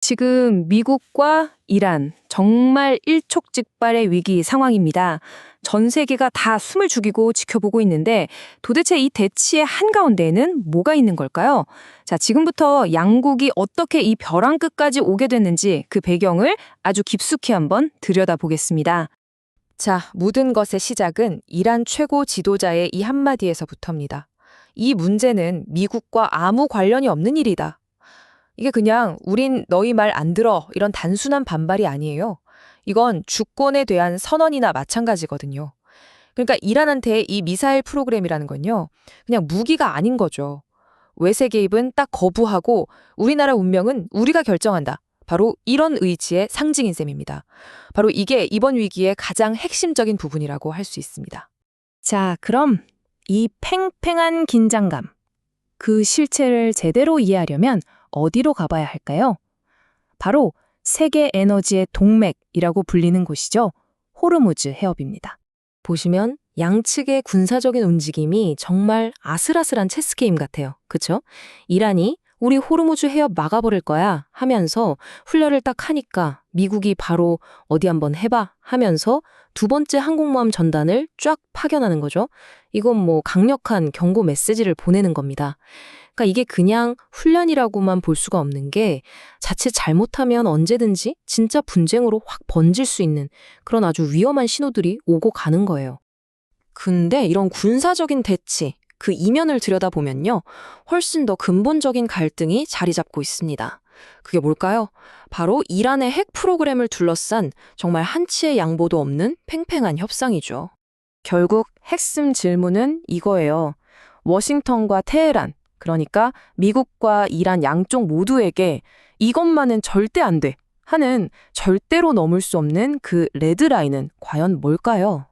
지금 미국과 이란 정말 일촉즉발의 위기 상황입니다. 전 세계가 다 숨을 죽이고 지켜보고 있는데 도대체 이 대치의 한가운데에는 뭐가 있는 걸까요? 자, 지금부터 양국이 어떻게 이 벼랑 끝까지 오게 됐는지 그 배경을 아주 깊숙이 한번 들여다보겠습니다. 자, 모든 것의 시작은 이란 최고 지도자의 이 한마디에서부터입니다. 이 문제는 미국과 아무 관련이 없는 일이다. 이게 그냥 우린 너희 말 안 들어 이런 단순한 반발이 아니에요. 이건 주권에 대한 선언이나 마찬가지거든요. 그러니까 이란한테 이 미사일 프로그램이라는 건요. 그냥 무기가 아닌 거죠. 외세 개입은 딱 거부하고 우리나라 운명은 우리가 결정한다. 바로 이런 의지의 상징인 셈입니다. 바로 이게 이번 위기의 가장 핵심적인 부분이라고 할 수 있습니다. 자, 그럼 이 팽팽한 긴장감, 그 실체를 제대로 이해하려면 어디로 가봐야 할까요? 바로 세계 에너지의 동맥이라고 불리는 곳이죠. 호르무즈 해협입니다. 보시면 양측의 군사적인 움직임이 정말 아슬아슬한 체스 게임 같아요. 그쵸? 이란이 우리 호르무즈 해협 막아버릴 거야 하면서 훈련을 딱 하니까 미국이 바로 어디 한번 해봐 하면서 두 번째 항공모함 전단을 쫙 파견하는 거죠. 이건 뭐 강력한 경고 메시지를 보내는 겁니다. 그러니까 이게 그냥 훈련이라고만 볼 수가 없는 게 자칫 잘못하면 언제든지 진짜 분쟁으로 확 번질 수 있는 그런 아주 위험한 신호들이 오고 가는 거예요. 근데 이런 군사적인 대치, 그 이면을 들여다보면요. 훨씬 더 근본적인 갈등이 자리 잡고 있습니다. 그게 뭘까요? 바로 이란의 핵 프로그램을 둘러싼 정말 한치의 양보도 없는 팽팽한 협상이죠. 결국 핵심 질문은 이거예요. 워싱턴과 테헤란, 그러니까 미국과 이란 양쪽 모두에게 이것만은 절대 안 돼 하는 절대로 넘을 수 없는 그 레드라인은 과연 뭘까요?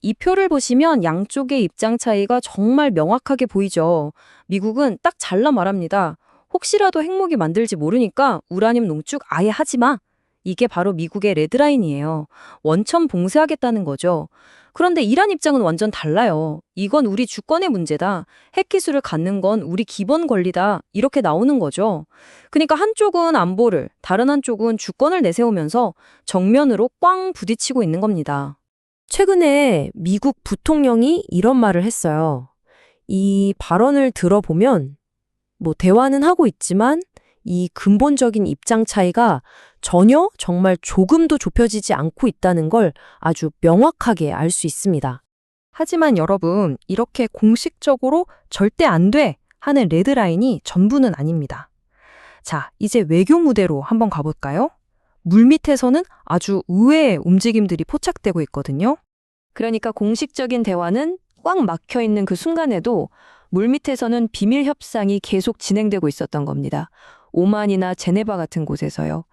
이 표를 보시면 양쪽의 입장 차이가 정말 명확하게 보이죠. 미국은 딱 잘라 말합니다. 혹시라도 핵무기 만들지 모르니까 우라늄 농축 아예 하지 마. 이게 바로 미국의 레드라인이에요. 원천 봉쇄하겠다는 거죠. 그런데 이란 입장은 완전 달라요. 이건 우리 주권의 문제다. 핵기술을 갖는 건 우리 기본 권리다. 이렇게 나오는 거죠. 그러니까 한쪽은 안보를, 다른 한쪽은 주권을 내세우면서 정면으로 꽝 부딪히고 있는 겁니다. 최근에 미국 부통령이 이런 말을 했어요. 이 발언을 들어보면 뭐 대화는 하고 있지만 이 근본적인 입장 차이가 전혀 정말 조금도 좁혀지지 않고 있다는 걸 아주 명확하게 알 수 있습니다. 하지만 여러분, 이렇게 공식적으로 절대 안 돼 하는 레드라인이 전부는 아닙니다. 자, 이제 외교 무대로 한번 가볼까요? 물밑에서는 아주 의외의 움직임들이 포착되고 있거든요. 그러니까 공식적인 대화는 꽉 막혀 있는 그 순간에도 물밑에서는 비밀 협상이 계속 진행되고 있었던 겁니다. 오만이나 제네바 같은 곳에서요.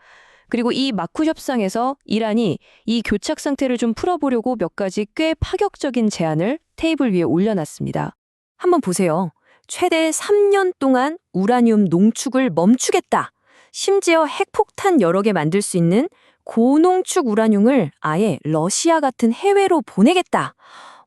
그리고 이 마쿠 협상에서 이란이 이 교착 상태를 좀 풀어보려고 몇 가지 꽤 파격적인 제안을 테이블 위에 올려놨습니다. 한번 보세요. 최대 3년 동안 우라늄 농축을 멈추겠다. 심지어 핵폭탄 여러 개 만들 수 있는 고농축 우라늄을 아예 러시아 같은 해외로 보내겠다.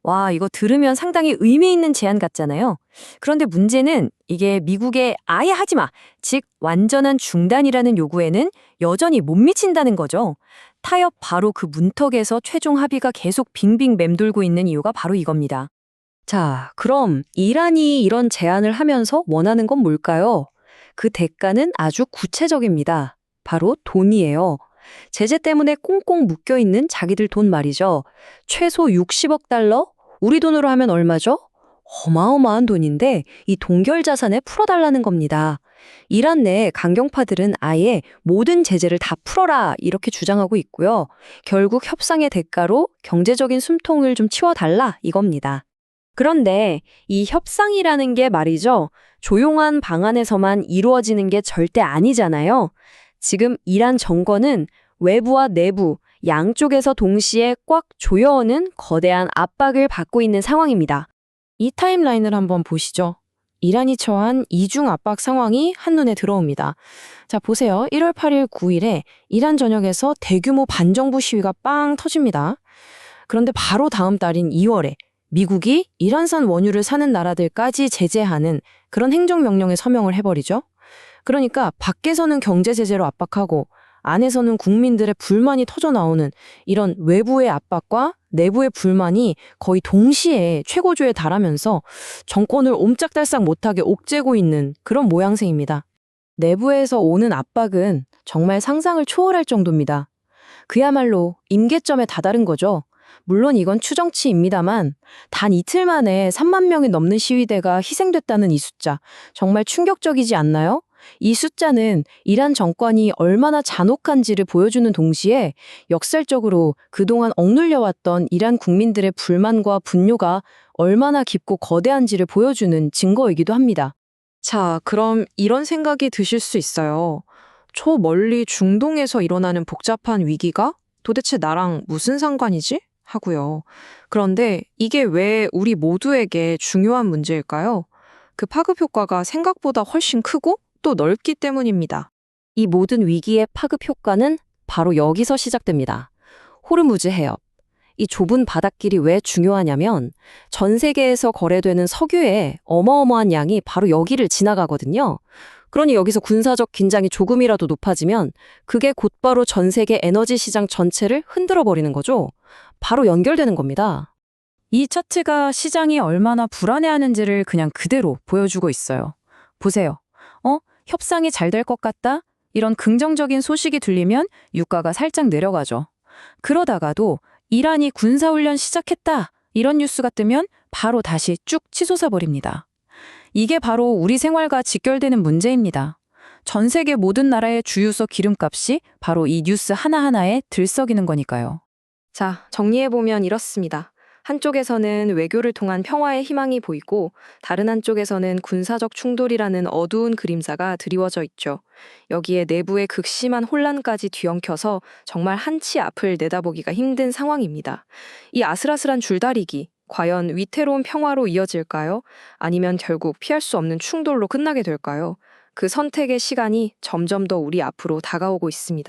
와, 이거 들으면 상당히 의미 있는 제안 같잖아요. 그런데 문제는 이게 미국의 아예 하지 마, 즉 완전한 중단이라는 요구에는 여전히 못 미친다는 거죠. 타협 바로 그 문턱에서 최종 합의가 계속 빙빙 맴돌고 있는 이유가 바로 이겁니다. 자, 그럼 이란이 이런 제안을 하면서 원하는 건 뭘까요? 그 대가는 아주 구체적입니다. 바로 돈이에요. 제재 때문에 꽁꽁 묶여있는 자기들 돈 말이죠. 최소 60억 달러? 우리 돈으로 하면 얼마죠? 어마어마한 돈인데 이 동결 자산에 풀어달라는 겁니다. 이란 내 강경파들은 아예 모든 제재를 다 풀어라 이렇게 주장하고 있고요. 결국 협상의 대가로 경제적인 숨통을 좀 치워달라 이겁니다. 그런데 이 협상이라는 게 말이죠. 조용한 방안에서만 이루어지는 게 절대 아니잖아요. 지금 이란 정권은 외부와 내부, 양쪽에서 동시에 꽉 조여오는 거대한 압박을 받고 있는 상황입니다. 이 타임라인을 한번 보시죠. 이란이 처한 이중 압박 상황이 한눈에 들어옵니다. 자, 보세요. 1월 8일, 9일에 이란 전역에서 대규모 반정부 시위가 빵 터집니다. 그런데 바로 다음 달인 2월에 미국이 이란산 원유를 사는 나라들까지 제재하는 그런 행정명령에 서명을 해버리죠. 그러니까 밖에서는 경제 제재로 압박하고 안에서는 국민들의 불만이 터져 나오는 이런 외부의 압박과 내부의 불만이 거의 동시에 최고조에 달하면서 정권을 옴짝달싹 못하게 옥죄고 있는 그런 모양새입니다. 내부에서 오는 압박은 정말 상상을 초월할 정도입니다. 그야말로 임계점에 다다른 거죠. 물론 이건 추정치입니다만 단 이틀 만에 3만 명이 넘는 시위대가 희생됐다는 이 숫자 정말 충격적이지 않나요? 이 숫자는 이란 정권이 얼마나 잔혹한지를 보여주는 동시에 역설적으로 그동안 억눌려왔던 이란 국민들의 불만과 분노가 얼마나 깊고 거대한지를 보여주는 증거이기도 합니다. 자, 그럼 이런 생각이 드실 수 있어요. 저 멀리 중동에서 일어나는 복잡한 위기가 도대체 나랑 무슨 상관이지? 하고요. 그런데 이게 왜 우리 모두에게 중요한 문제일까요? 그 파급 효과가 생각보다 훨씬 크고 또 넓기 때문입니다. 이 모든 위기의 파급 효과는 바로 여기서 시작됩니다. 호르무즈 해협. 이 좁은 바닷길이 왜 중요하냐면 전 세계에서 거래되는 석유의 어마어마한 양이 바로 여기를 지나가거든요. 그러니 여기서 군사적 긴장이 조금이라도 높아지면 그게 곧바로 전 세계 에너지 시장 전체를 흔들어 버리는 거죠. 바로 연결되는 겁니다. 이 차트가 시장이 얼마나 불안해하는지를 그냥 그대로 보여주고 있어요. 보세요. 협상이 잘 될 것 같다? 이런 긍정적인 소식이 들리면 유가가 살짝 내려가죠. 그러다가도 이란이 군사훈련 시작했다. 이런 뉴스가 뜨면 바로 다시 쭉 치솟아 버립니다. 이게 바로 우리 생활과 직결되는 문제입니다. 전 세계 모든 나라의 주유소 기름값이 바로 이 뉴스 하나하나에 들썩이는 거니까요. 자, 정리해보면 이렇습니다. 한쪽에서는 외교를 통한 평화의 희망이 보이고 다른 한쪽에서는 군사적 충돌이라는 어두운 그림자가 드리워져 있죠. 여기에 내부의 극심한 혼란까지 뒤엉켜서 정말 한치 앞을 내다보기가 힘든 상황입니다. 이 아슬아슬한 줄다리기, 과연 위태로운 평화로 이어질까요? 아니면 결국 피할 수 없는 충돌로 끝나게 될까요? 그 선택의 시간이 점점 더 우리 앞으로 다가오고 있습니다.